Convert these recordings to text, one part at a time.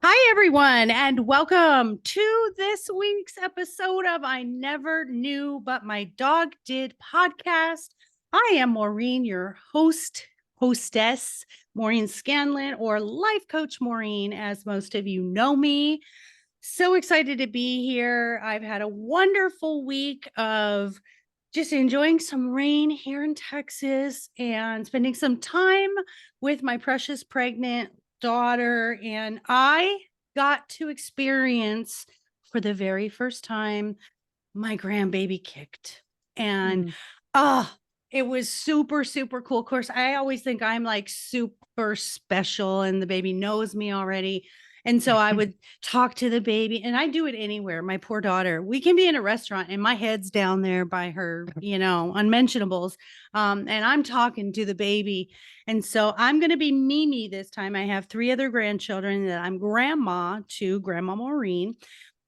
Hi, everyone, and welcome to this week's episode of I Never Knew But My Dog Did podcast. I am Maureen, your hostess, Maureen Scanlon, or life coach Maureen, as most of you know me. So excited to be here. I've had a wonderful week of just enjoying some rain here in Texas and spending some time with my precious pregnant daughter. And I got to experience for the very first time my grandbaby kicked. And Mm. oh, it was super, super cool. Of course, I always think I'm like super special and the baby knows me already. And so I would talk to the baby and I do it anywhere. My poor daughter, we can be in a restaurant and my head's down there by her, unmentionables. And I'm talking to the baby. And so I'm going to be Mimi this time. I have 3 other grandchildren that I'm grandma to, Grandma Maureen.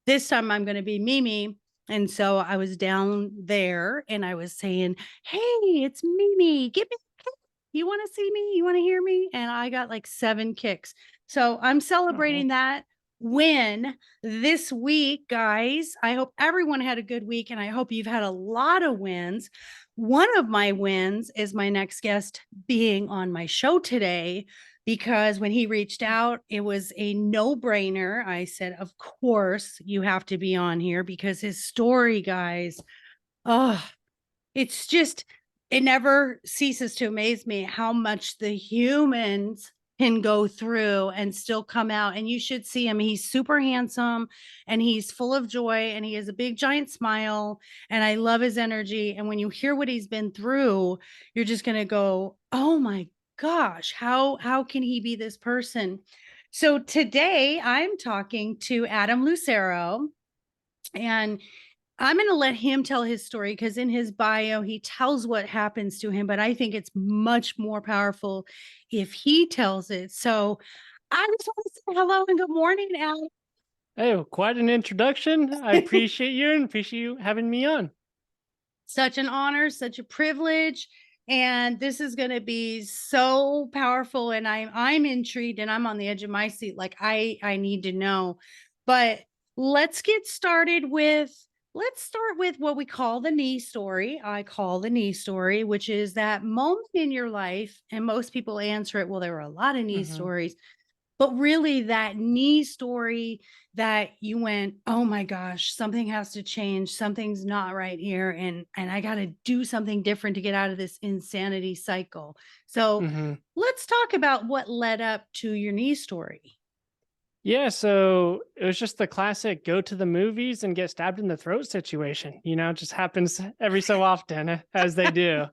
This time I'm going to be Mimi. And so I was down there and I was saying, "Hey, it's Mimi. Give me a kick. You want to see me? You want to hear me?" And I got like 7 kicks. So I'm Oh, celebrating that win this week, guys. I hope everyone had a good week and I hope you've had a lot of wins. One of my wins is my next guest being on my show today because when he reached out, it was a no-brainer. I said, "Of course, you have to be on here because his story, guys, oh, it's just it never ceases to amaze me how much the humans can go through and still come out. And you should see him. He's super handsome and he's full of joy and he has a big giant smile. And I love his energy. And when you hear what he's been through, you're just gonna go, oh my gosh, how can he be this person? So today I'm talking to Adam Lucero. And I'm going to let him tell his story because in his bio, he tells what happens to him, but I think it's much more powerful if he tells it. So I just want to say hello and good morning, Al. hey, quite an introduction. I appreciate you and appreciate you having me on. Such an honor, such a privilege. And this is going to be so powerful. And I'm intrigued and I'm on the edge of my seat. Like I need to know. But let's get started with let's start with what we call the knee story. I call the knee story, which is that moment in your life. And most people answer it, well, there were a lot of knee Hmm. stories, but really that knee story that you went, oh my gosh, something has to change, something's not right here, and I got to do something different to get out of this insanity cycle. So Hmm. let's talk about what led up to your knee story. Yeah, so it was just the classic go to the movies and get stabbed in the throat situation. It just happens every so often, as they do.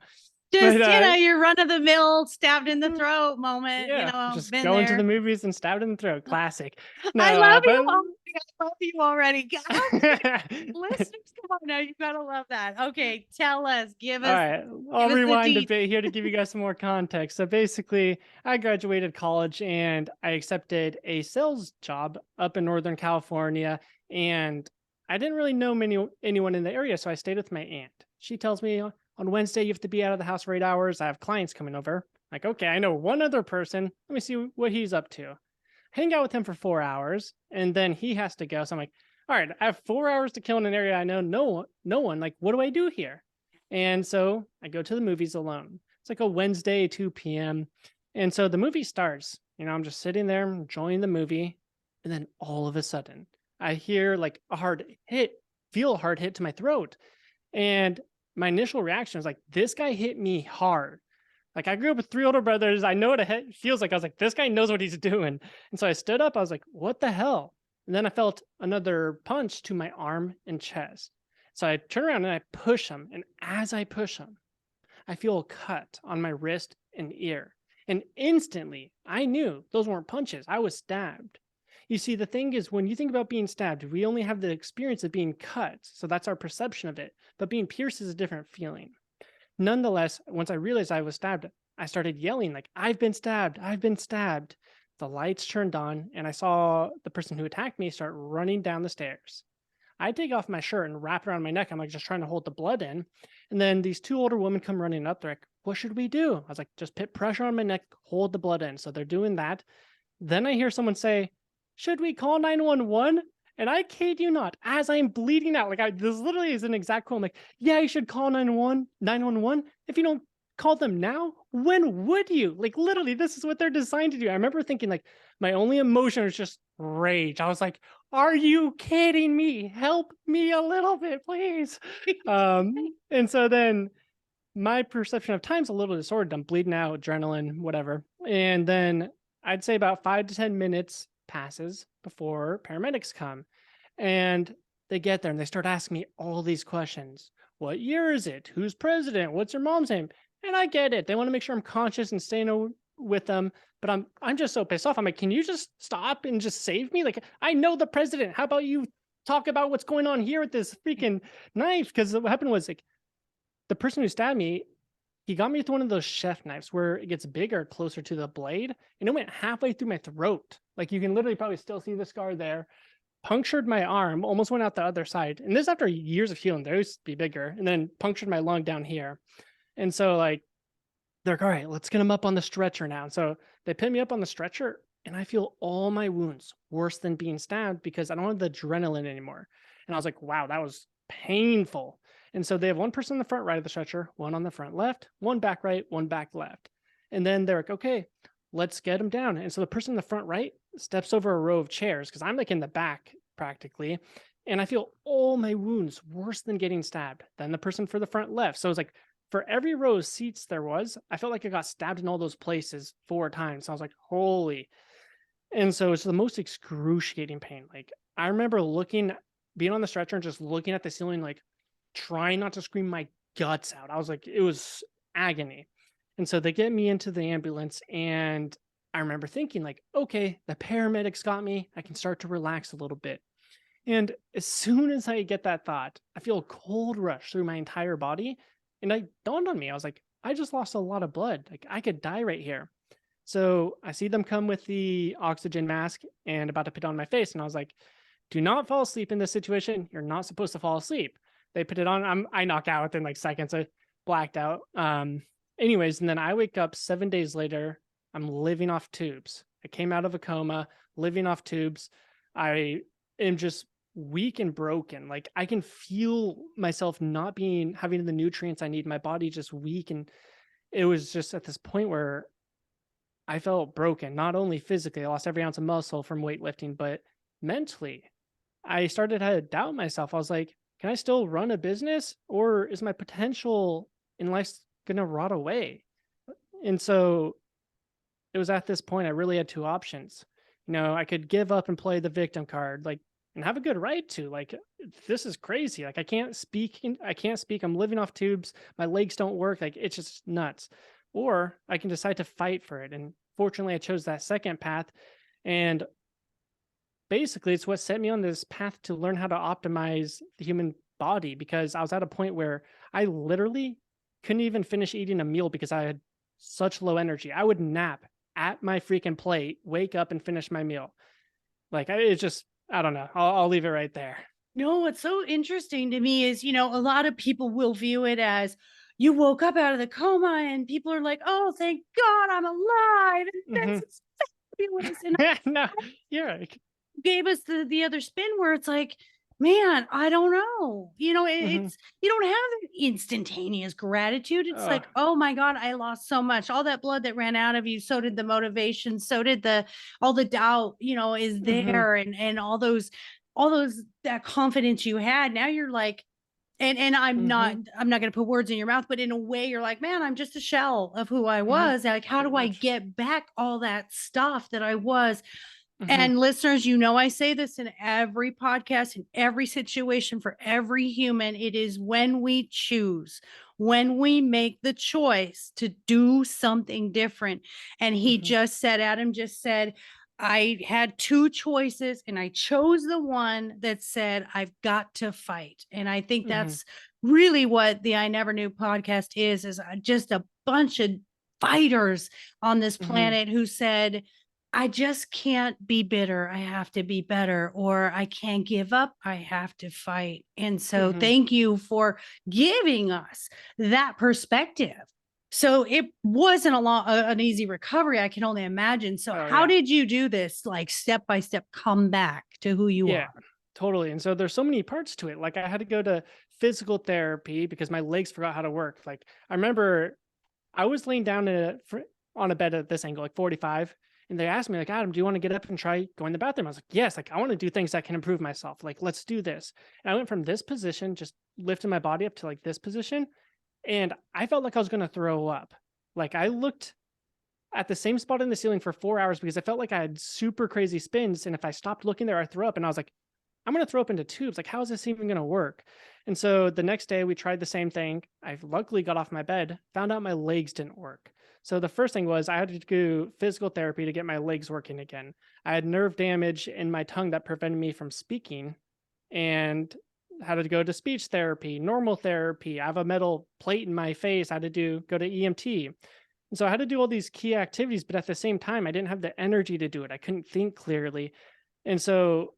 But Just, your run of the mill stabbed in the throat moment, yeah, just been going to the there. movies and stabbed in the throat. Classic. I No, love but you already. I love you already. How listeners, come on now, you gotta love that. Okay, tell us, All right, give I'll us the rewind a deets. bit here to give you guys some more context. So basically, I graduated college and I accepted a sales job up in Northern California. And I didn't really know anyone in the area, so I stayed with my aunt. She tells me on Wednesday you have to be out of the house for 8 hours. I have clients coming over. Like, okay, I know one other person. Let me see what he's up to. Hang out with him for 4 hours, and then he has to go. So I'm like, all right, I have 4 hours to kill in an area I know no one. Like, what do I do here? And so I go to the movies alone. It's like a Wednesday, 2 p.m. And so the movie starts. I'm just sitting there enjoying the movie. And then all of a sudden, I hear like a hard hit, feel a hard hit to my throat. And my initial reaction was like, this guy hit me hard. Like, I grew up with 3 older brothers. I know what a hit feels like. I was like, this guy knows what he's doing. And so I stood up. I was like, what the hell? And then I felt another punch to my arm and chest. So I turn around and I push him. And as I push him, I feel a cut on my wrist and ear. And instantly, I knew those weren't punches. I was stabbed. You see, the thing is, when you think about being stabbed, we only have the experience of being cut. So that's our perception of it. But being pierced is a different feeling. Nonetheless, once I realized I was stabbed, I started yelling, like, I've been stabbed. I've been stabbed. The lights turned on, and I saw the person who attacked me start running down the stairs. I take off my shirt and wrap it around my neck. I'm like just trying to hold the blood in. And then these 2 older women come running up. They're like, what should we do? I was like, just put pressure on my neck, hold the blood in. So they're doing that. Then I hear someone say, should we call 911? And I kid you not, as I'm bleeding out, this literally is an exact quote. I'm like, yeah, you should call 911. If you don't call them now, when would you? Like, literally, this is what they're designed to do. I remember thinking, like, my only emotion was just rage. I was like, are you kidding me? Help me a little bit, please. And so then my perception of time's a little disordered. I'm bleeding out, adrenaline, whatever. And then I'd say about 5 to 10 minutes passes before paramedics come. And they get there and they start asking me all these questions. What year is it? Who's president? What's your mom's name? And I get it. They want to make sure I'm conscious and staying with them. But I'm just so pissed off. I'm like, can you just stop and just save me? Like, I know the president. How about you talk about what's going on here with this freaking knife? Because what happened was, like, the person who stabbed me, he got me with one of those chef knives where it gets bigger closer to the blade, and it went halfway through my throat. Like, you can literally probably still see the scar there. Punctured my arm, almost went out the other side. And this after years of healing, they used to be bigger, and then punctured my lung down here. And so, like, they're like, all right, let's get him up on the stretcher now. And so they put me up on the stretcher, and I feel all my wounds worse than being stabbed because I don't have the adrenaline anymore. And I was like, wow, that was painful. And so they have one person on the front right of the stretcher, one on the front left, one back right, one back left. And then they're like, okay, let's get him down. And so the person in the front right steps over a row of chairs because I'm like in the back practically. And I feel all my wounds worse than getting stabbed than the person for the front left. So it was like for every row of seats there was, I felt like I got stabbed in all those places 4 times. So I was like, holy. And so it's the most excruciating pain. Like, I remember being on the stretcher and just looking at the ceiling, like, trying not to scream my guts out. I was like, it was agony. And so they get me into the ambulance, and I remember thinking, like, okay, the paramedics got me. I can start to relax a little bit. And as soon as I get that thought, I feel a cold rush through my entire body. And it dawned on me, I was like, I just lost a lot of blood. Like, I could die right here. So I see them come with the oxygen mask and about to put it on my face. And I was like, do not fall asleep in this situation. You're not supposed to fall asleep. They put it on. I knock out within like seconds. I blacked out. Anyways, and then I wake up 7 days later. I'm living off tubes. I came out of a coma, living off tubes. I am just weak and broken. Like, I can feel myself not having the nutrients I need. My body just weak. And it was just at this point where I felt broken, not only physically, I lost every ounce of muscle from weightlifting, but mentally. I started to doubt myself. I was like, can I still run a business, or is my potential in life going to rot away? And so it was at this point I really had two options. I could give up and play the victim card, like, and have a good right to. Like, this is crazy. Like, I can't speak. I'm living off tubes. My legs don't work. Like, it's just nuts. Or I can decide to fight for it. And fortunately, I chose that second path. And basically, it's what set me on this path to learn how to optimize the human body, because I was at a point where I literally couldn't even finish eating a meal because I had such low energy. I would nap at my freaking plate, wake up and finish my meal. Like, it's just, I don't know. I'll leave it right there. No, what's so interesting to me is, a lot of people will view it as you woke up out of the coma and people are like, oh, thank God I'm alive. And Hmm. this is fabulous. And No, you're right. gave us the other spin where it's like, man, I don't know. Hmm. It's you don't have that instantaneous gratitude. It's like, oh my God, I lost so much. All that blood that ran out of you, so did the motivation, so did all the doubt, is Hmm. there, and all those that confidence you had. Now you're like, and Hmm. I'm not gonna put words in your mouth, but in a way you're like, man, I'm just a shell of who I Hmm. was. Like, how Pretty do I much. get back all that stuff that I was? Hmm. And listeners, I say this in every podcast, in every situation, for every human. It is when we choose, when we make the choice to do something different. And Hmm. Adam just said, I had two choices and I chose the one that said, I've got to fight. And I think Hmm. that's really what the I Never Knew podcast is just a bunch of fighters on this Hmm. planet who said, I just can't be bitter. I have to be better, or I can't give up. I have to fight. And so Hmm. thank you for giving us that perspective. So it wasn't an easy recovery. I can only imagine. So Oh how yeah. did you do this like step by step come back to who you Yeah, are? totally. And so there's so many parts to it. Like I had to go to physical therapy because my legs forgot how to work. Like I remember I was laying down on a bed at this angle, like 45, and they asked me, like, Adam, do you want to get up and try going to the bathroom? I was like, yes, like I want to do things that can improve myself. Like, let's do this. And I went from this position, just lifting my body up to like this position, and I felt like I was going to throw up. Like I looked at the same spot in the ceiling for 4 hours because I felt like I had super crazy spins. And if I stopped looking there, I threw up. And I was like, I'm going to throw up into tubes. Like, how is this even going to work? And so the next day we tried the same thing. I luckily got off my bed, found out my legs didn't work. So the first thing was I had to do physical therapy to get my legs working again. I had nerve damage in my tongue that prevented me from speaking and had to go to speech therapy, normal therapy. I have a metal plate in my face. I had to go to EMT. And so I had to do all these key activities, but at the same time, I didn't have the energy to do it. I couldn't think clearly. And so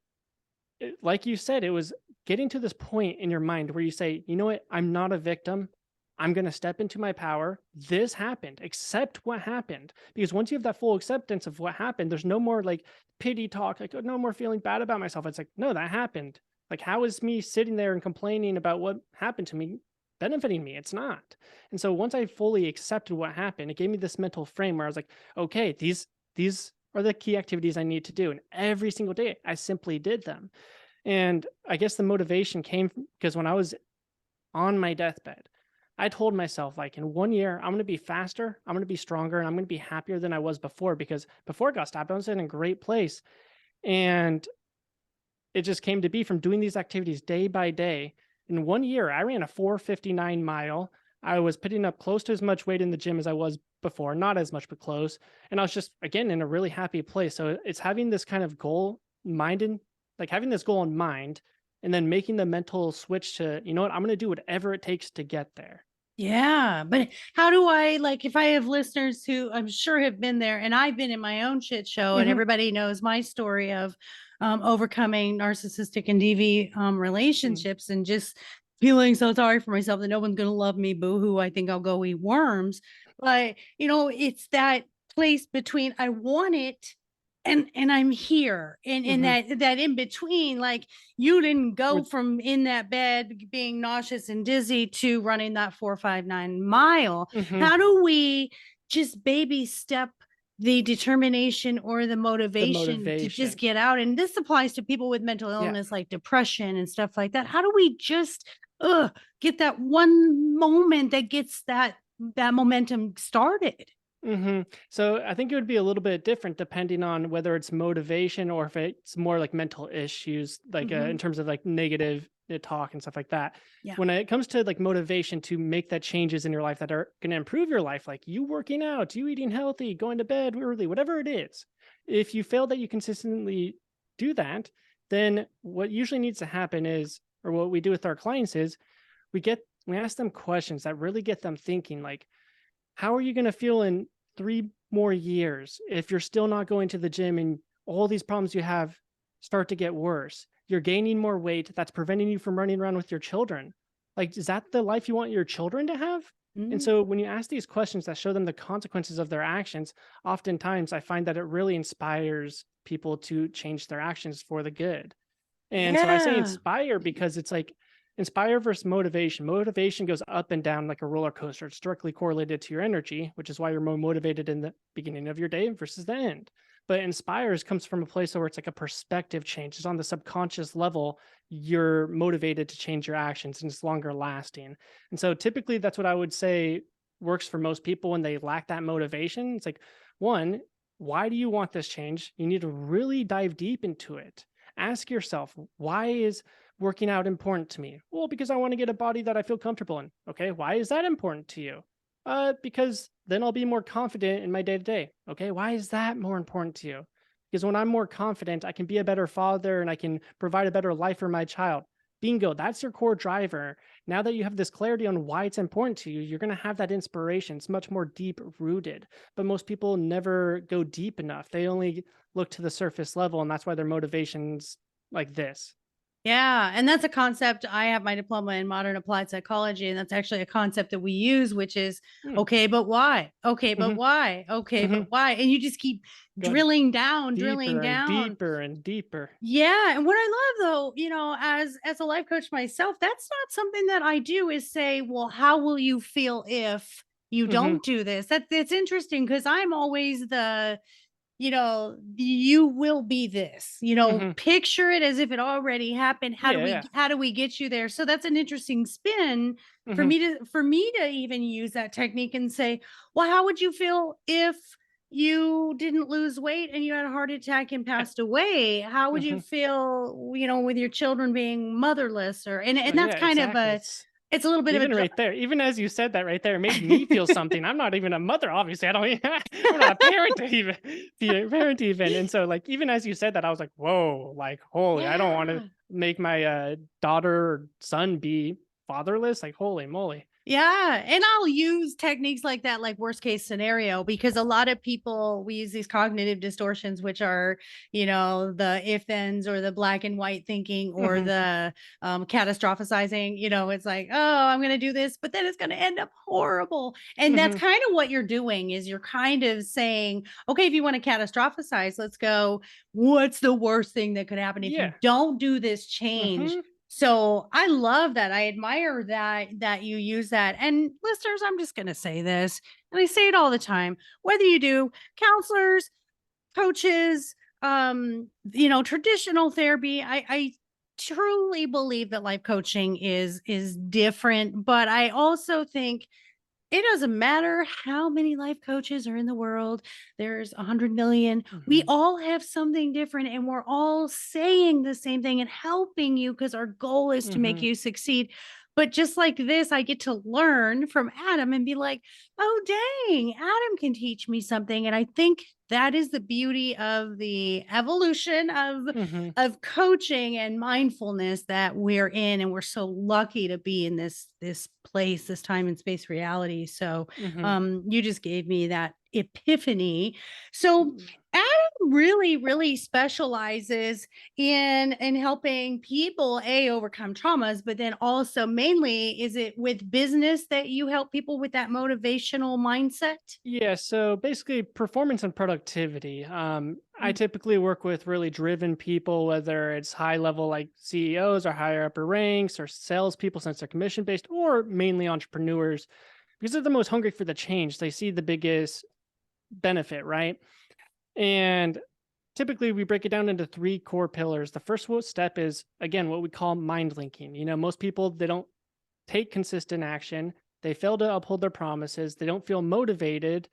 like you said, it was getting to this point in your mind where you say, you know what, I'm not a victim. I'm going to step into my power. This happened. Accept what happened. Because once you have that full acceptance of what happened, there's no more like pity talk, like, oh, no more feeling bad about myself. It's like, no, that happened. Like, how is me sitting there and complaining about what happened to me benefiting me? It's not. And so once I fully accepted what happened, it gave me this mental frame where I was like, okay, these are the key activities I need to do. And every single day I simply did them. And I guess the motivation came because when I was on my deathbed, I told myself, like, in 1 year, I'm going to be faster, I'm going to be stronger, and I'm going to be happier than I was before. Because before I got stopped, I was in a great place. And it just came to be from doing these activities day by day. In 1 year, I ran a 4:59 mile. I was putting up close to as much weight in the gym as I was before, not as much, but close. And I was just, again, in a really happy place. So it's having this kind of goal minded, like having this goal in mind, and then making the mental switch to, you know what, I'm going to do whatever it takes to get there. Yeah, but how do I like if I have listeners who I'm sure have been there and I've been in my own shit show and Hmm. everybody knows my story of overcoming narcissistic and DV relationships and just feeling so sorry for myself that no one's going to love me, boo hoo, I think I'll go eat worms. But, it's that place between I want it and I'm here and Hmm. that in between, like you didn't go With, from in that bed being nauseous and dizzy to running that 459 mile. hmm. How do we just baby step the determination or the The motivation to just motivation. get out? And this applies to people with mental Yeah. illness like depression and stuff like that. How do we just get that one moment that gets that momentum started? So I think it would be a little bit different depending on whether it's motivation or if it's more like mental issues, like in Mhm. terms of like negative talk and stuff like that. Yeah. When it comes to like motivation to make that changes in your life that are going to improve your life, like you working out, you eating healthy, going to bed early, whatever it is, if you fail that you consistently do that, then what usually needs to happen is, or what we do with our clients is, we ask them questions that really get them thinking, like, how are you going to feel in 3 more years if you're still not going to the gym and all these problems you have start to get worse? You're gaining more weight that's preventing you from running around with your children. Like, is that the life you want your children to have? And Mm. so when you ask these questions that show them the consequences of their actions, oftentimes I find that it really inspires people to change their actions for the good. And so I say Yeah. inspire because it's like inspire versus motivation. Motivation goes up and down like a roller coaster. It's directly correlated to your energy, which is why you're more motivated in the beginning of your day versus the end. But inspires comes from a place where it's like a perspective change. It's on the subconscious level. You're motivated to change your actions and it's longer lasting. And so typically that's what I would say works for most people when they lack that motivation. It's like, one, why do you want this change? You need to really dive deep into it. Ask yourself, why is working out important to me? Well, because I want to get a body that I feel comfortable in. Okay, why is that important to you? Because then I'll be more confident in my day to day. Okay, why is that more important to you? Because when I'm more confident, I can be a better father and I can provide a better life for my child. Bingo, that's your core driver. Now that you have this clarity on why it's important to you, you're going to have that inspiration. It's much more deep rooted. But most people never go deep enough. They only look to the surface level, and that's why their motivation's like this. Yeah, and that's a concept. I have my diploma in modern applied psychology, and that's actually a concept that we use, which is Mm, okay, but why? Okay, but mhm, why? Okay, but mhm. why? And you just keep Go drilling deeper and down. deeper and deeper. Yeah, and what I love though, as a life coach myself, that's not something that I do is say, well, how will you feel if you Mhm, don't do this? That's interesting because I'm always you will be this, mhm. picture it as if it already happened. Yeah, yeah. How do we get you there? So that's an interesting spin Mhm, for me to even use that technique and say, well, how would you feel if you didn't lose weight and you had a heart attack and passed away? How would you mhm. feel, with your children being motherless Oh, and that's yeah, kind of exactly. a It's it's a little bit of a even right there, even as you said that right there, it made me feel something. I'm not even a mother, obviously. I don't e I'm not a parent to even be a parent even, and so, like, even as you said that, I was like, "Whoa," like, "Holy, I don't wanna yeah. make my, daughter or son be fatherless." Like, holy moly. Yeah, and I'll use techniques like that, like worst case scenario, because a lot of people we use these cognitive distortions, which are, the if thens or the black and white thinking or Mhm, the catastrophizing. It's like, oh, I'm going to do this, but then it's going to end up horrible. And that's mhm. kind of what you're doing is you're kind of saying, okay, if you want to catastrophize, let's go. What's the worst thing that could happen if you Yeah. don't do this change? Mhm. So I love that. I admire that you use that. And listeners, I'm just going to say this, and I say it all the time. Whether you do counselors, coaches, traditional therapy, I truly believe that life coaching is different, but I also think it doesn't matter how many life coaches are in the world. There's 100 million. We Mhm. all have something different and we're all saying the same thing and helping you because our goal is to make Mhm. you succeed. But just like this, I get to learn from Adam and be like, oh, dang, Adam can teach me something. And I think that is the beauty of the evolution Mhm. of coaching and mindfulness that we're in, and we're so lucky to be in this place, this time and space reality. So Mhm. you just gave me that epiphany. So Mm. Adam really specializes in helping people overcome traumas, but then also mainly is it with business that you help people with that motivational mindset? Yeah, so basically performance and productivity. I typically work with really driven people, whether it's high level like CEOs or higher upper ranks or salespeople since they're commission based, or mainly entrepreneurs because they're the most hungry for the change. They see the biggest benefit, right? And typically we break it down into three core pillars. The first step is again what we call mind linking. Most people they don't take consistent action. They fail to uphold their promises. They don't feel motivated.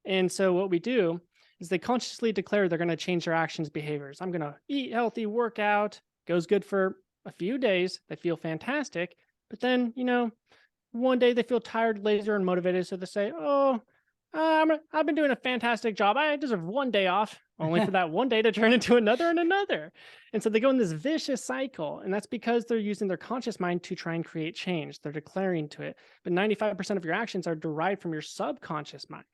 And so what we do is they consciously declare they're going to change their actions, behaviors. I'm going to eat healthy, work out, goes good for a few days. They feel fantastic. But then, one day they feel tired, lazy, and motivated. So they say, oh, I've been doing a fantastic job. I deserve one day off, only for that one day to turn into another and another. And so they go in this vicious cycle. And that's because they're using their conscious mind to try and create change. They're declaring to it. But 95% of your actions are derived from your subconscious mind.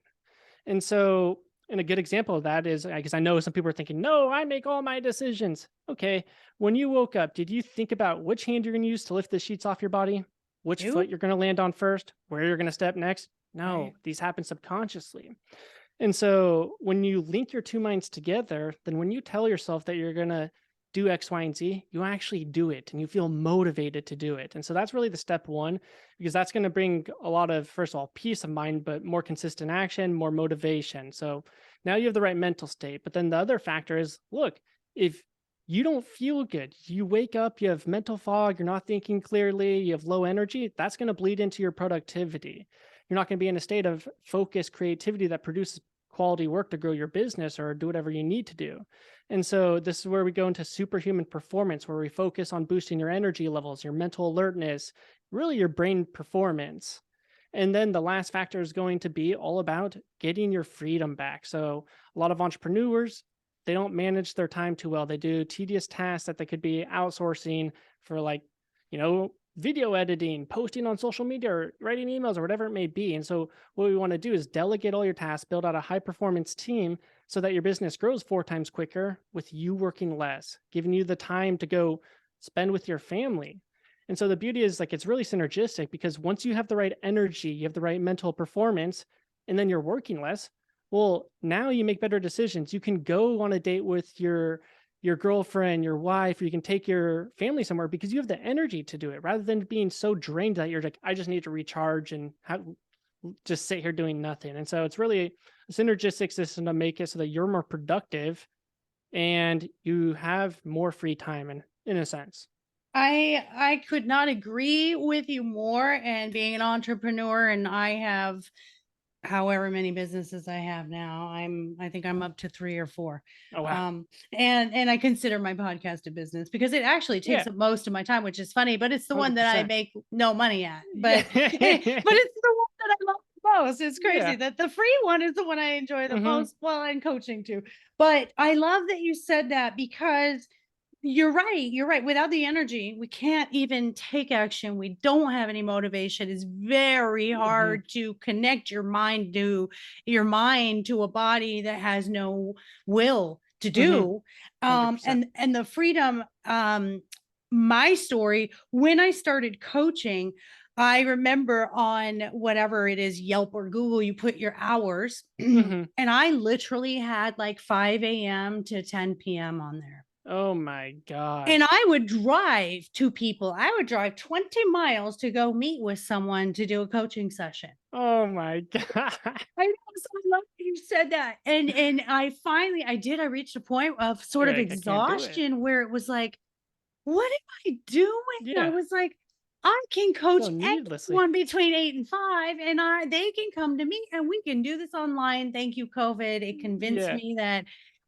And so, and a good example of that is, because I know some people are thinking, no, I make all my decisions. Okay. When you woke up, did you think about which hand you're going to use to lift the sheets off your body? Which foot Nope. you're going to land on first? Where you're going to step next? Right. No, these happen subconsciously. And so when you link your two minds together, then when you tell yourself that you're going to do X, Y, and Z, you actually do it and you feel motivated to do it. And so that's really the step one, because that's going to bring a lot of, first of all, peace of mind, but more consistent action, more motivation. So now you have the right mental state. But then the other factor is look, if you don't feel good, you wake up, you have mental fog, you're not thinking clearly, you have low energy, that's going to bleed into your productivity. You're not going to be in a state of focused creativity that produces quality work to grow your business or do whatever you need to do. And so this is where we go into superhuman performance, where we focus on boosting your energy levels, your mental alertness, really your brain performance. And then the last factor is going to be all about getting your freedom back. So a lot of entrepreneurs, they don't manage their time too well. They do tedious tasks that they could be outsourcing for like, video editing, posting on social media, or writing emails, or whatever it may be. And so, what we want to do is delegate all your tasks, build out a high performance team so that your business grows 4 times quicker with you working less, giving you the time to go spend with your family. And so the beauty is like it's really synergistic because once you have the right energy, you have the right mental performance, and then you're working less. Well, now you make better decisions. You can go on a date with your girlfriend, your wife, or you can take your family somewhere because you have the energy to do it rather than being so drained that you're like, I just need to recharge and just sit here doing nothing. And so it's really a synergistic system to make it so that you're more productive and you have more free time in a sense. I could not agree with you more. And being an entrepreneur, and I have however many businesses I have now. I think I'm up to 3 or 4. Oh wow. And I consider my podcast a business because it actually Yeah. takes up most of my time, which is funny, but it's the one that I 100%. make no money at. Yeah. But it's the one that I love the most. It's crazy Yeah. that the free one is the one I enjoy the Mhm. most. Well, and coaching too. But I love that you said that because you're right. You're right. Without the energy, we can't even take action. We don't have any motivation. It's very Mhm. hard to connect your mind to a body that has no will to Mhm. do. 100%. And the freedom. My story when I started coaching, I remember on whatever it is, Yelp or Google, you put your hours, and Mhm. I literally had like 5 a.m. to 10 p.m. on there. Oh my And gosh. I would drive to people. I would drive 20 miles to go meet with someone to do a coaching session. Oh my god. I know, so I love that you said that. And I reached a point of sort You're of like, I can't do it. exhaustion where it was like, what am I doing? I Yeah. was like, I can So coach needlessly. anyone between 8 and 5, and they can come to me and we can do this online. Thank you, COVID. It convinced Yeah. me that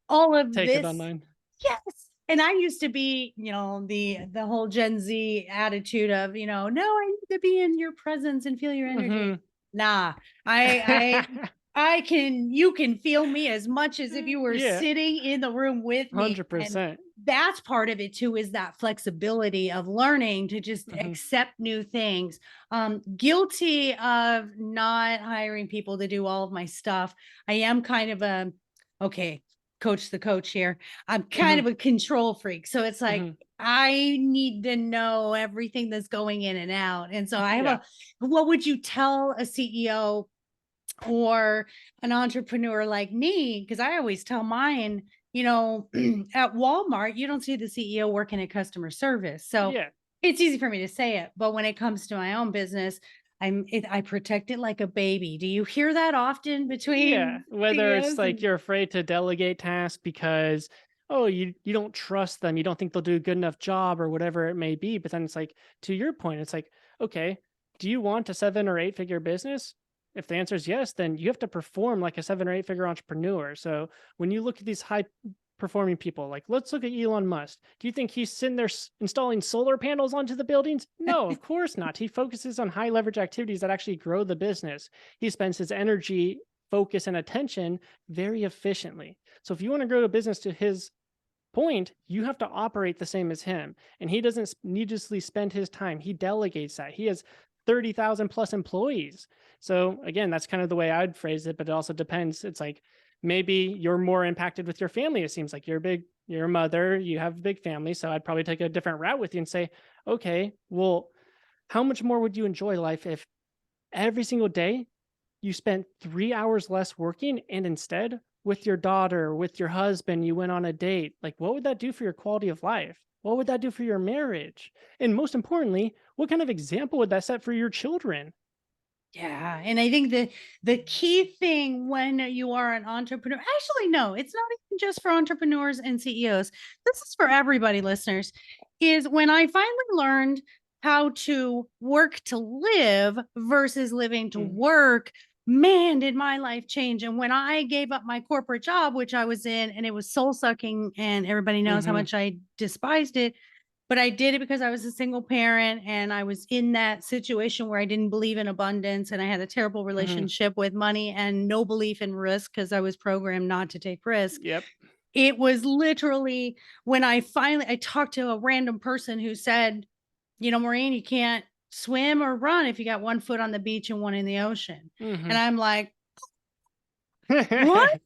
all of Take it this. online. Yes. And I used to be, the whole Gen Z attitude of, no, I need to be in your presence and feel your energy. Mhm. Nah, I I can you can feel me as much as if you were Yeah. sitting in the room with me. And 100%. that's part of it too, is that flexibility of learning to just Mhm. accept new things. Guilty of not hiring people to do all of my stuff. I am kind of a okay, coach the coach here. I'm kind Mhm. of a control freak. So it's like Mhm. I need to know everything that's going in and out. And so I have Yeah. what would you tell a CEO or an entrepreneur like me? Because I always tell mine, at Walmart, you don't see the CEO working at customer service. So Yeah. it's easy for me to say it. But when it comes to my own business, I protect it like a baby. Do you hear that often Yeah, between whether it's CEOs like and you're afraid to delegate tasks because oh, you don't trust them, you don't think they'll do a good enough job or whatever it may be, but then it's like to your point, it's like, okay, do you want a 7 or 8 figure business? If the answer is yes, then you have to perform like a 7 or 8 figure entrepreneur. So when you look at these high performing people, like let's look at Elon Musk. Do you think he's sitting there installing solar panels onto the buildings? No, of course not. He focuses on high leverage activities that actually grow the business. He spends his energy, focus, and attention very efficiently. So if you want to grow a business to his point, you have to operate the same as him. And he doesn't needlessly spend his time. He delegates that. He has 30,000 plus employees. So again, that's kind of the way I'd phrase it, but it also depends. It's like maybe you're more impacted with your family. It seems like you're a mother, you have a big family. So I'd probably take a different route with you and say, okay, well, how much more would you enjoy life if every single day you spent 3 hours less working and instead with your daughter, with your husband, you went on a date? Like, what would that do for your quality of life? What would that do for your marriage? And most importantly, what kind of example would that set for your children? yeah, and I think the key thing when you are an entrepreneur, actually, no, it's not even just for entrepreneurs and CEOs. This is for everybody, listeners, is when I finally learned how to work to live versus living to Mm, work. Man, did my life change. And when I gave up my corporate job, which I was in, and it was soul sucking, and everybody knows how mhm, much I despised it, but I did it because I was a single parent and I was in that situation where I didn't believe in abundance and I had a terrible mhm. relationship with money and no belief in risk because I was programmed not to take risk. Yep. It was literally when I talked to a random person who said, Maureen, you can't swim or run if you got one foot on the beach and one in the ocean. And Mhm. I'm like, what?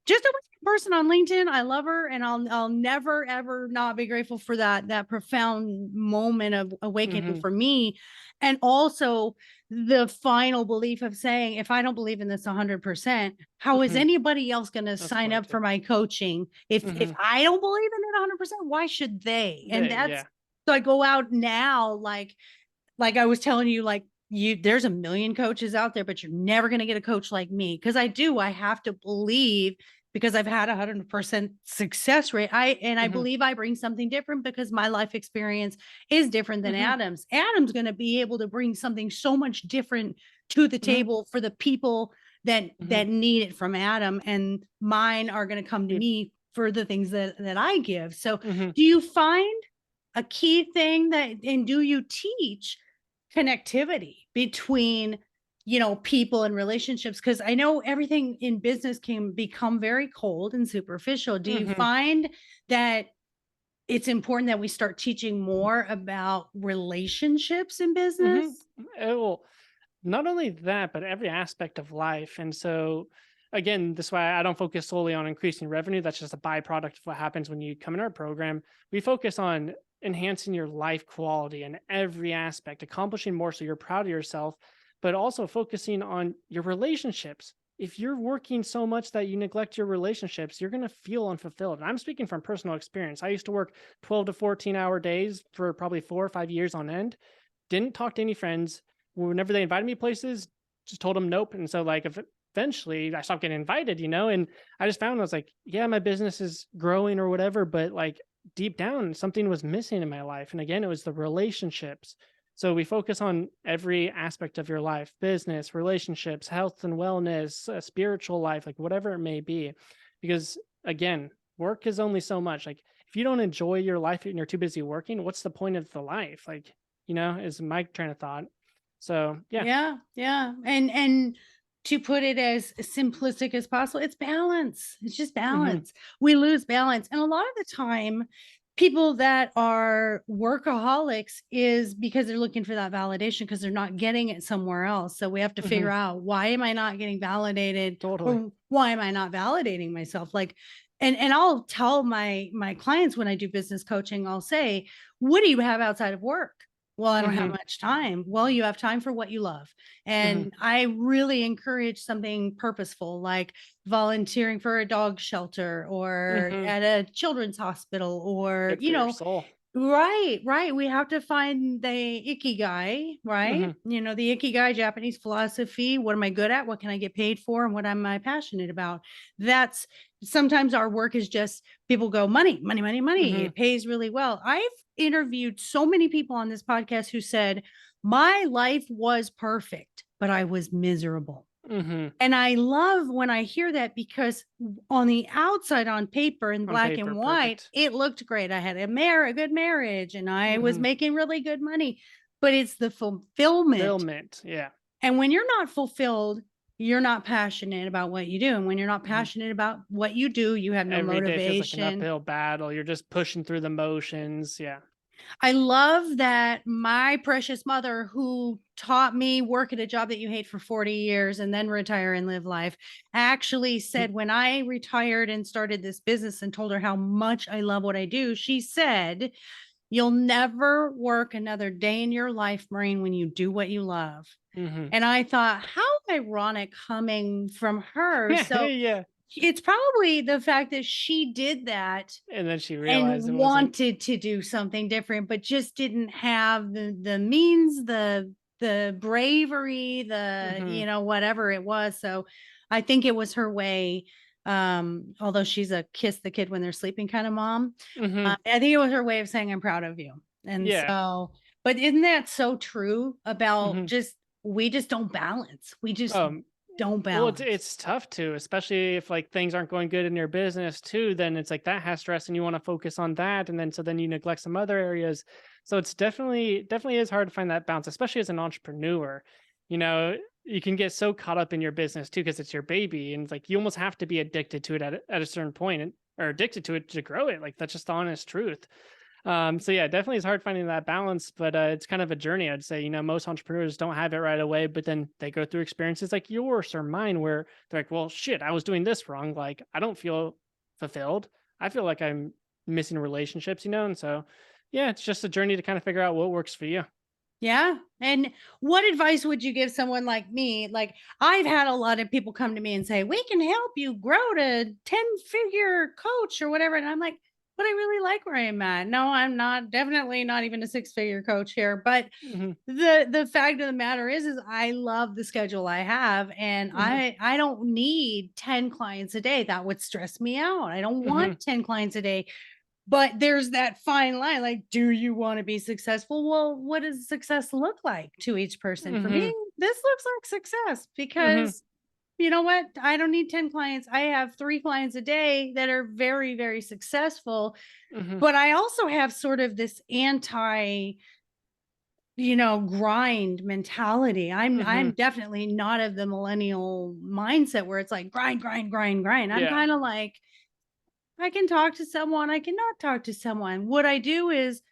Just a week person on LinkedIn. I love her, and I'll never ever not be grateful for that profound moment of awakening Mhm. for me. And also the final belief of saying, if I don't believe in this 100%, how is Mhm. anybody else going to That's sign point up too. for my coaching? If Mhm. I don't believe in it 100%, why should they? And that's Yeah. so I go out now, like I was telling you, like, there's a million coaches out there, but you're never going to get a coach like me. Cause I have to believe, because I've had 100% success rate. I Mhm. believe I bring something different because my life experience is different than Mhm. Adam's going to be able to bring something so much different to the Mhm. table for the people Mhm. that need it from Adam, and mine are going to come to Dude. me for the things that I give. So Mhm. do you find a key thing and do you teach connectivity between, people and relationships? Because I know everything in business can become very cold and superficial. Do you Mhm. find that it's important that we start teaching more about relationships in Mhm. business? Well, not only that, but every aspect of life. And so, again, this is why I don't focus solely on increasing revenue. That's just a byproduct of what happens when you come in our program. We focus on enhancing your life quality in every aspect, accomplishing more so you're proud of yourself, but also focusing on your relationships. If you're working so much that you neglect your relationships, you're going to feel unfulfilled. And I'm speaking from personal experience. I used to work 12 to 14-hour days for probably 4 or 5 years on end, didn't talk to any friends. Whenever they invited me places, just told them nope. And so like eventually I stopped getting invited, and I just found I was like, yeah, my business is growing or whatever, but like deep down something was missing in my life. And again, it was the relationships. So we focus on every aspect of your life, business, relationships, health and wellness, spiritual life, like whatever it may be. Because again, work is only so much. Like if you don't enjoy your life and you're too busy working, what's the point of the life? Like, is my train of thought. So yeah. Yeah, yeah. And to put it as simplistic as possible, it's balance. It's just Mhm. balance. We lose balance. And a lot of the time, people that are workaholics is because they're looking for that validation because they're not getting it somewhere else. So we have to figure Mhm. out, why am I not getting validated, Totally. or why am I not validating myself? Like, and I'll tell my clients when I do business coaching, I'll say, what do you have outside of work? Well, I don't have Mhm. much time. Well, you have time for what you love. Mhm. And I really encourage something purposeful, like volunteering for a dog shelter or Mhm. at a children's hospital, or, Good for your soul. right, right. We have to find the ikigai, right? Mhm. The ikigai, Japanese philosophy. What am I good at? What can I get paid for? And what am I passionate about? That's sometimes our work is just, people go, money, money, money, money. Mhm. It pays really well. I've interviewed so many people on this podcast who said, my life was perfect, but I was miserable. Mhm. And I love when I hear that, because on the outside, on paper in On black paper, and white, perfect. it looked great. I had a good marriage and I was Mhm. making really good money, but it's the fulfillment. Fulfillment. Yeah. And when you're not fulfilled, you're not passionate about what you do. And when you're not Mhm. passionate about what you do, you have no Every day feels like an motivation. uphill battle. You're just pushing through the motions. Yeah. I love that my precious mother, who taught me work at a job that you hate for 40 years and then retire and live life, actually Mhm. said, when I retired and started this business and told her how much I love what I do, she said, you'll never work another day in your life, Maureen, when you do what you love. Mhm. And I thought, how ironic coming from her. So Yeah. it's probably the fact that she did that And then she and realized it wasn't. wanted to do something different, but just didn't have the means, the bravery, Mhm. whatever it was. So I think it was her way. Although she's a kiss the kid when they're sleeping kind of mom, Mhm. I think it was her way of saying, I'm proud of you. And Yeah. so, but isn't that so true about Mhm. just, we just don't balance. We just Um, don't well, it's balance. it's tough to, especially if like things aren't going good in your business too. Then it's like that has stress, and you want to focus on that, and then you neglect some other areas. So it's definitely is hard to find that balance, especially as an entrepreneur. You know, you can get so caught up in your business too because it's your baby, and it's like you almost have to be addicted to it at a certain point, or addicted to it to grow it. Like that's just the honest truth. So yeah, definitely it's hard finding that balance, but it's kind of a journey. I'd say, most entrepreneurs don't have it right away, but then they go through experiences like yours or mine where they're like, well, shit, I was doing this wrong. Like, I don't feel fulfilled. I feel like I'm missing relationships, and so yeah, it's just a journey to kind of figure out what works for you. Yeah. And what advice would you give someone like me? Like, I've had a lot of people come to me and say, "We can help you grow to 10-figure coach or whatever." And I'm like, "But I really like where I'm at." No, I'm not, definitely not even a six-figure coach here. But Mhm. the fact of the matter is I love the schedule I have, and Mhm. I don't need 10 clients a day. That would stress me out. I don't want Mhm. 10 clients a day. But there's that fine line, like, do you wanna be successful? Well, what does success look like to each person? For me, Mhm. this looks like success Mhm. because you know what? I don't need 10 clients. I have 3 clients a day that are very, very successful, Mhm. but I also have sort of this anti, grind mentality. I'm Mhm. definitely not of the millennial mindset where it's like grind, grind, grind, grind. I'm Yeah. kinda like, I can talk to someone, I cannot talk to someone. What I do is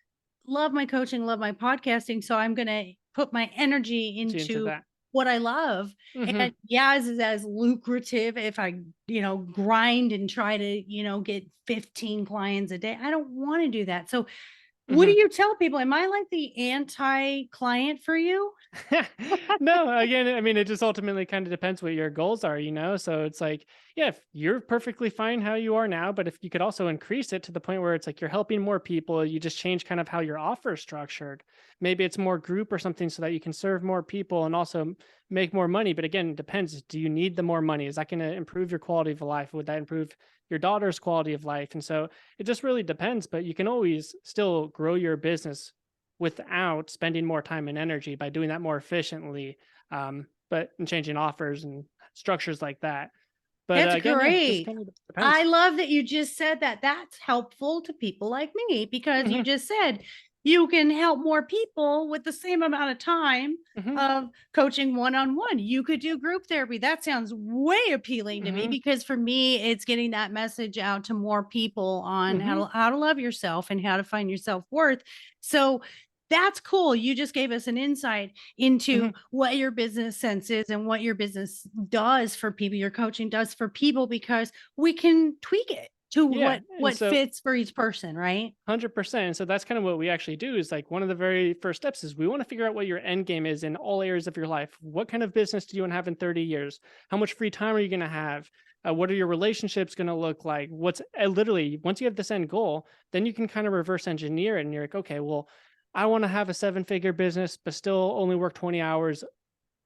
love my coaching, love my podcasting. So I'm going to put my energy Get you into into that. what I love. Mhm. And yeah, is as lucrative if I, grind and try to, get 15 clients a day. I don't want to do that. So what do Mhm. you tell people? Am I like the anti client for you? No, again, I mean, it just ultimately kind of depends what your goals are, So it's like, yeah, if you're perfectly fine how you are now, but if you could also increase it to the point where it's like you're helping more people, you just change kind of how your offer is structured. Maybe it's more group or something so that you can serve more people and also make more money. But again, it depends. Do you need the more money? Is that going to improve your quality of life? Would that improve your daughter's quality of life? And so it just really depends, but you can always still grow your business without spending more time and energy by doing that more efficiently, but in changing offers and structures like that. But That's again, yeah, just great. kind of I depends. love that you just said that. That's helpful to people like me because you Hmm. just said you can help more people with the same amount of time Hmm. of coaching one on one. You could do group therapy. That sounds way appealing to me Hmm. because for me, it's getting that message out to more people on Hmm. how to love yourself and how to find your self worth. So that's cool. You just gave us an insight Hmm. into what your business sense is and what your business does for people, your coaching does for people, because we can tweak it to Yeah, and what so fits for each person, right? 100%. So that's kind of what we actually do is like one of the very first steps is we want to figure out what your end game is in all areas of your life. What kind of business do you want to have in 30 years? How much free time are you going to have? What are your relationships going to look like? What's literally once you have this end goal, then you can kind of reverse engineer it and you're like, okay, well, I want to have a seven-figure business, but still only work 20 hours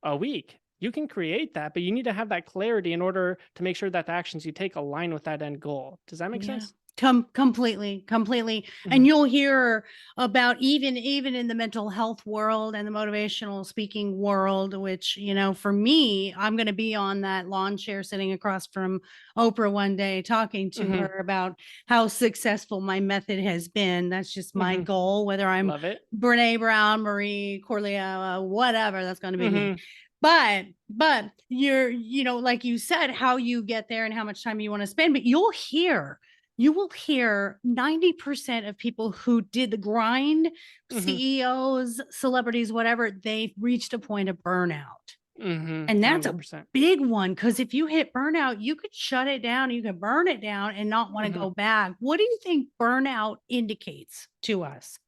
a week. You can create that, but you need to have that clarity in order to make sure that the actions you take align with that end goal. Does that make Yeah. sense? Completely, completely. And Hmm. you'll hear about even in the mental health world and the motivational speaking world, which, for me, I'm going to be on that lawn chair sitting across from Oprah one day talking to Hmm. her about how successful my method has been. That's just my Hmm. goal, whether I'm Love it. Brene Brown, Marie Corleone, whatever, that's going to be me. Mhm. But you're, like you said, how you get there and how much time you want to spend, but you will hear 90% of people who did the grind, Mhm. CEOs, celebrities, whatever, they've reached a point of burnout. Mhm. And that's a 100%. big one because if you hit burnout, you could shut it down, you could burn it down and not want to Mhm. go back. What do you think burnout indicates to us?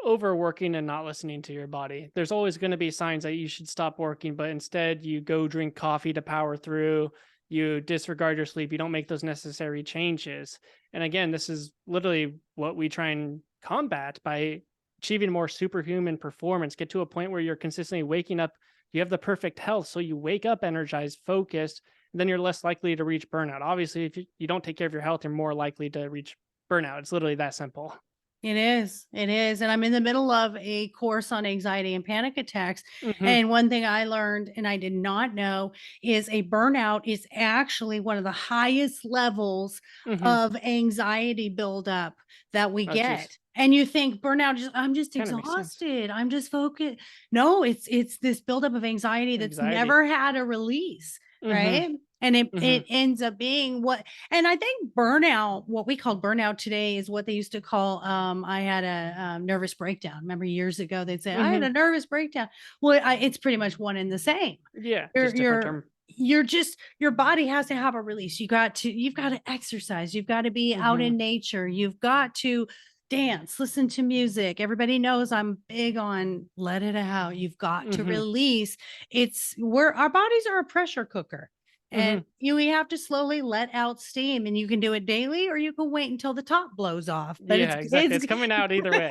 Overworking and not listening to your body. There's always gonna be signs that you should stop working, but instead you go drink coffee to power through, you disregard your sleep, you don't make those necessary changes. And again, this is literally what we try and combat by achieving more superhuman performance. Get to a point where you're consistently waking up, you have the perfect health, so you wake up energized, focused, and then you're less likely to reach burnout. Obviously, if you don't take care of your health, you're more likely to reach burnout. It's literally that simple. It is. It is. And I'm in the middle of a course on anxiety and panic attacks. Mhm. And one thing I learned and I did not know is a burnout is actually one of the highest levels Mhm. of anxiety buildup that we Oh, geez. get. And you think burnout just I'm just Kinda makes sense. exhausted. I'm just focused. No, it's this buildup of anxiety that's Anxiety. never had a release, Mhm. right? And it Mhm. ends up being what, and I think burnout, what we call burnout today, is what they used to call. I had a nervous breakdown. Remember years ago, they'd say I had Mhm. a nervous breakdown. Well, it's pretty much one and the same. Yeah, You're just different you're term. your body has to have a release. You've got to exercise, you've got to be out Mhm. in nature, you've got to dance, listen to music. Everybody knows I'm big on let it out. You've got to Mhm. release. It's where our bodies are a pressure cooker. And Mhm. we have to slowly let out steam, and you can do it daily or you can wait until the top blows off. But Yeah, exactly. It's coming out either way.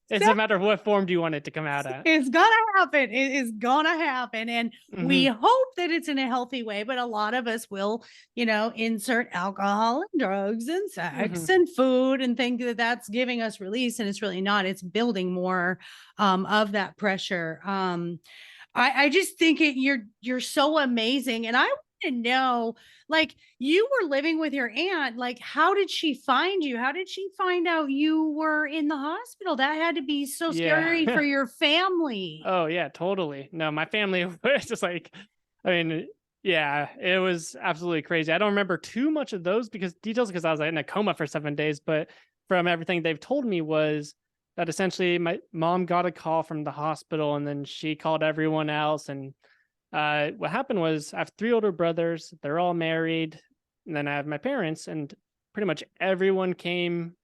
It's a matter of what form do you want it to come out at. it's gonna happen. It is gonna happen. And we Mhm. hope that it's in a healthy way, but a lot of us will, insert alcohol and drugs and sex Mhm. and food and think that that's giving us release. And it's really not. It's building more of that pressure. I just think you're so amazing. And I want to know, like, you were living with your aunt. Like, how did she find you? How did she find out you were in the hospital? That had to be so Yeah. scary for your family. Oh, yeah, totally. No, my family was just like, I mean, yeah, it was absolutely crazy. I don't remember too much of those because I was in a coma for 7 days, but from everything they've told me was that essentially my mom got a call from the hospital and then she called everyone else. And what happened was I have 3 older brothers, they're all married, and then I have my parents, and pretty much everyone came,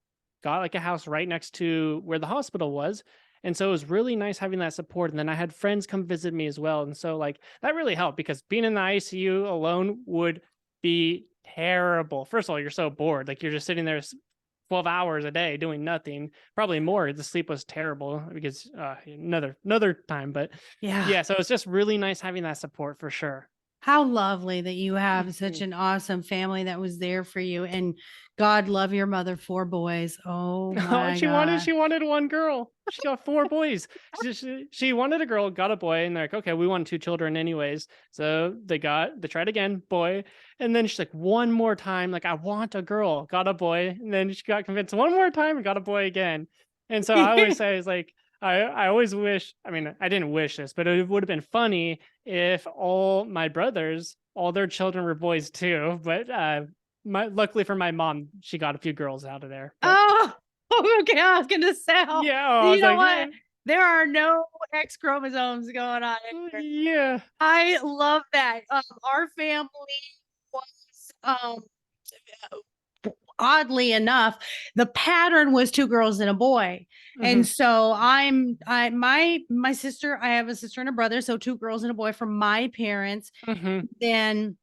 got like a house right next to where the hospital was. And so it was really nice having that support. And then I had friends come visit me as well. And so like that really helped because being in the ICU alone would be terrible. First of all, you're so bored. Like you're just sitting there 12 hours a day doing nothing, probably more. The sleep was terrible because another time. But Yeah. yeah, so it's just really nice having that support for sure. How lovely that you have such Mhm. an awesome family that was there for you. And God love your mother, 4 boys. Oh Oh, my she God. wanted one girl. She got 4 boys. She wanted a girl, got a boy, and they're like, "Okay, we want 2 children anyways." So they tried again, boy, and then she's like, "One more time, like, I want a girl." Got a boy, and then she got convinced one more time and got a boy again. And so I always say is like, I always wish, I mean, I didn't wish this, but it would have been funny if all my brothers, all their children were boys too, but, my luckily for my mom, she got a few girls out of there, but Oh, okay. I was gonna say, oh, yeah, oh, I you was know like, what? There are no X chromosomes going on here. yeah. I love that. Our family was, oddly enough, the pattern was 2 girls and a boy. And Mhm, so my sister, I have a sister and a brother, so 2 girls and a boy from my parents. mhm, Then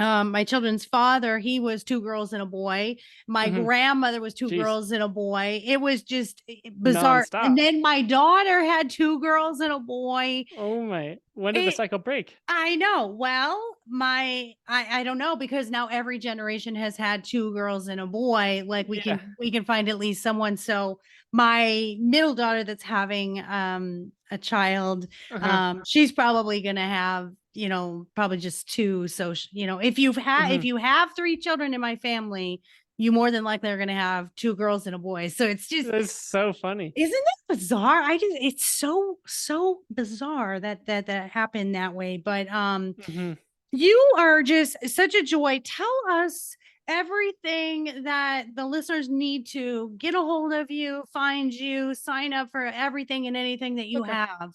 my children's father, he was 2 girls and a boy. My mhm. grandmother was 2 Jeez, girls and a boy. It was just bizarre. And nonstop. then my daughter had 2 girls and a boy. Oh my, when did the It cycle break? I know. Well, I don't know, because now every generation has had 2 girls and a boy. Like, Yeah. we can find at least someone. So my middle daughter that's having a child, Uh-huh. she's probably going to have, probably just 2. So if Mhm. you have 3 children in my family, you more than likely are going to have 2 girls and a boy. So it's just, That's so funny. isn't it bizarre? It's so bizarre that happened that way. But Mhm. you are just such a joy. Tell us everything that the listeners need to get a hold of you, find you, sign up for everything and anything that you Okay. have.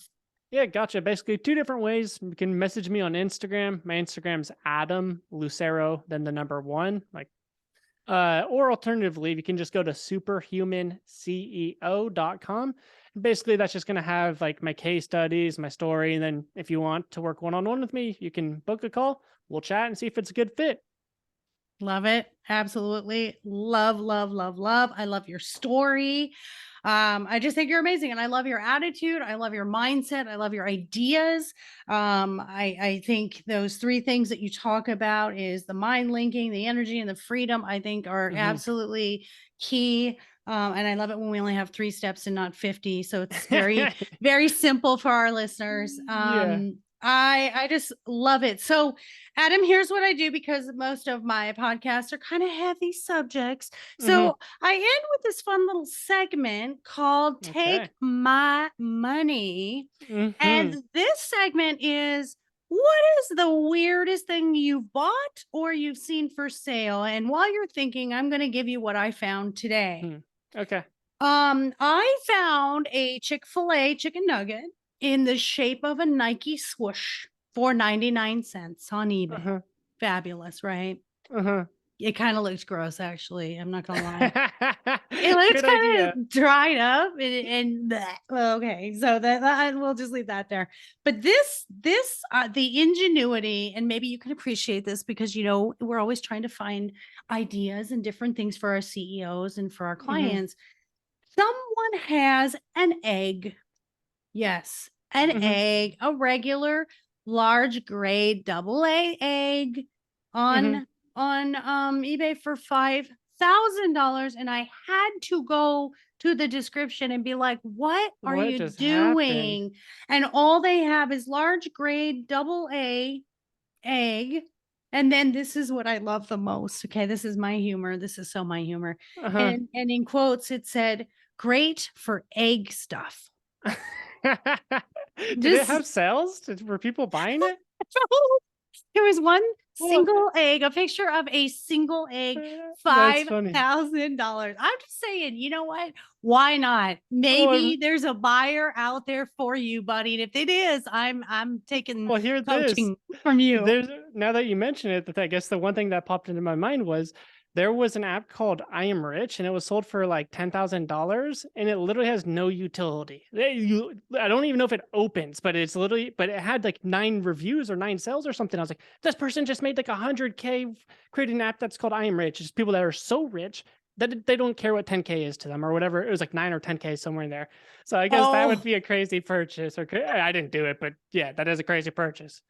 Yeah, gotcha. Basically, 2 different ways. You can message me on Instagram. My Instagram's Adam Lucero, then the number 1, like, or alternatively, you can just go to superhumanceo.com. Basically, that's just going to have like my case studies, my story. And then if you want to work one on one with me, you can book a call. We'll chat and see if it's a good fit. Love it. Absolutely. Love, love, love, love. I love your story. I just think you're amazing. And I love your attitude. I love your mindset. I love your ideas. I think those 3 things that you talk about is the mind linking, the energy, and the freedom, I think are Hmm. absolutely key. And I love it when we only have 3 steps and not 50. So it's very, very simple for our listeners. Yeah. I just love it. So Adam, here's what I do, because most of my podcasts are kind of heavy subjects. Hmm. So I end with this fun little segment called Take Okay. My Money. Hmm. And this segment is, what is the weirdest thing you've bought or you've seen for sale? And while you're thinking, I'm going to give you what I found today. Okay. I found a Chick-fil-A chicken nugget in the shape of a Nike swoosh. for 99 cents on eBay. Uh-huh. Fabulous, right? Uh-huh. It kind of looks gross, actually. I'm not gonna lie. It looks Good kind idea. of dried up and bleh. Well, okay, so that we'll just leave that there. But the ingenuity, and maybe you can appreciate this because we're always trying to find ideas and different things for our CEOs and for our Mhm. clients. Someone has an egg. Yes, an Mhm. egg, a regular large grade double A egg Mhm. on eBay for $5,000, and I had to go to the description and be like, "What are What you just happened? doing?" And all they have is large grade double A egg. And then this is what I love the most. Okay, this is my humor. This is so my humor. Uh-huh. And in quotes it said, "Great for egg stuff." Did it Just have sales? Were people buying it? there was one Well, single egg, a picture of a single egg, that's funny. $5,000. I'm just saying, you know what? Why not? Well, Maybe there's a buyer out there for you, buddy. And if it is, I'm taking well, hear this. coaching from you. There's Now that you mention it, I guess the one thing that popped into my mind was there was an app called I Am Rich, and it was sold for like $10,000, and it literally has no utility. I don't even know if it opens, but but it had like 9 reviews or 9 sales or something. I was like, this person just made like 100K creating an app that's called I Am Rich. It's people that are so rich that they don't care what 10K is to them or whatever. It was like 9 or 10K somewhere in there. So I guess that would Oh, be a crazy purchase. I didn't do it, but yeah, that is a crazy purchase.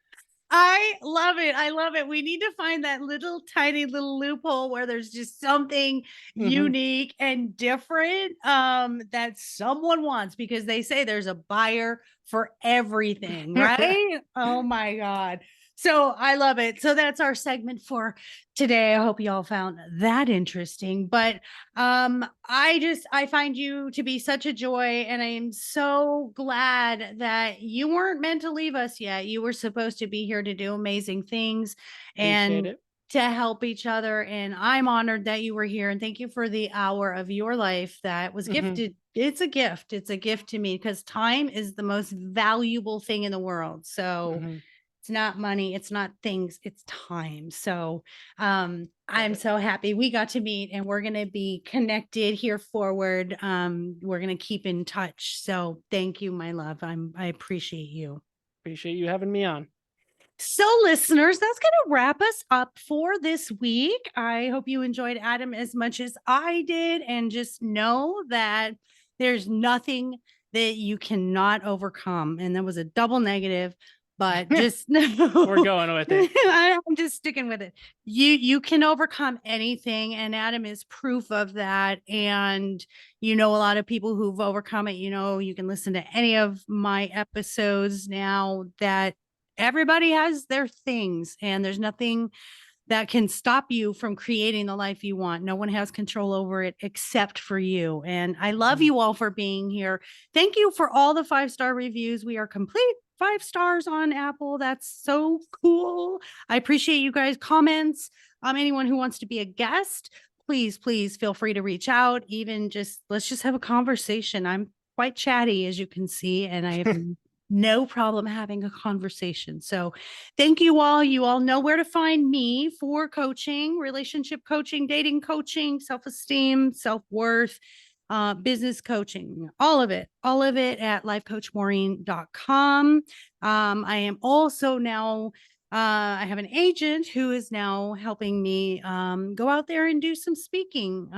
I love it. I love it. We need to find that little tiny little loophole where there's just something Hmm. unique and different that someone wants, because they say there's a buyer for everything, right? Oh my God. So I love it. So that's our segment for today. I hope you all found that interesting. But I find you to be such a joy, and I am so glad that you weren't meant to leave us yet. You were supposed to be here to do amazing things Appreciate and it. to help each other, and I'm honored that you were here, and thank you for the hour of your life that was Mhm, gifted. It's a gift. It's a gift to me because time is the most valuable thing in the world. So mhm. it's not money, it's not things, it's time. So Love I'm it. so happy we got to meet, and we're gonna be connected here forward. We're gonna keep in touch. So thank you, my love. I appreciate you. Appreciate you having me on. So, listeners, that's going to wrap us up for this week. I hope you enjoyed Adam as much as I did. And just know that there's nothing that you cannot overcome. And that was a double negative, but just We're know going with it. I'm just sticking with it. You can overcome anything. And Adam is proof of that. And a lot of people who've overcome it. You can listen to any of my episodes now. That everybody has their things, and there's nothing that can stop you from creating the life you want. No one has control over it except for you. And I love Mhm. you all for being here. Thank you for all the 5-star reviews. We are complete 5 stars on Apple. That's so cool. I appreciate you guys' comments. Anyone who wants to be a guest, please feel free to reach out. Even just let's just have a conversation. I'm quite chatty, as you can see, and I have no problem having a conversation. So thank you all. You all know where to find me for coaching, relationship coaching, dating coaching, self-esteem, self-worth, business coaching, all of it at lifecoachmaureen.com. I am also now, I have an agent who is now helping me go out there and do some speaking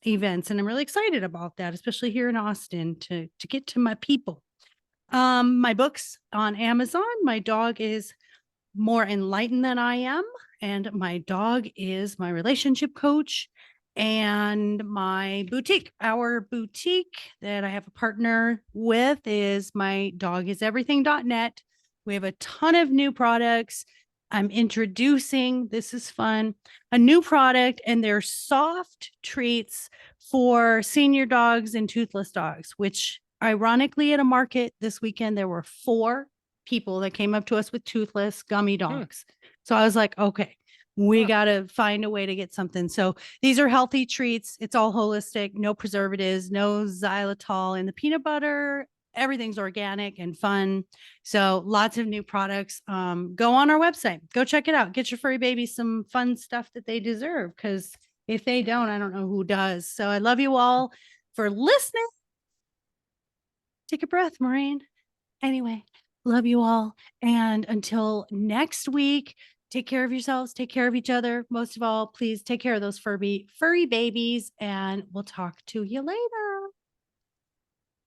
events. And I'm really excited about that, especially here in Austin, to get to my people. My books on Amazon. My dog is more enlightened than I am, and my dog is my relationship coach. And my boutique, our boutique that I have a partner with, is my dog is everything.net. We have a ton of new products. I'm introducing, this is fun, a new product, and they're soft treats for senior dogs and toothless dogs, which ironically at a market this weekend, there were 4 people that came up to us with toothless gummy Hmm. dogs. So I was like, okay, we Huh. got to find a way to get something. So these are healthy treats. It's all holistic, no preservatives, no xylitol in the peanut butter. everything's organic and fun. So lots of new products. Go on our website, go check it out. Get your furry babies some fun stuff that they deserve. Cause if they don't, I don't know who does. So I love you all for listening. Take a breath, Maureen. Anyway, love you all. And until next week, take care of yourselves, take care of each other. Most of all, please take care of those furry babies, and we'll talk to you later.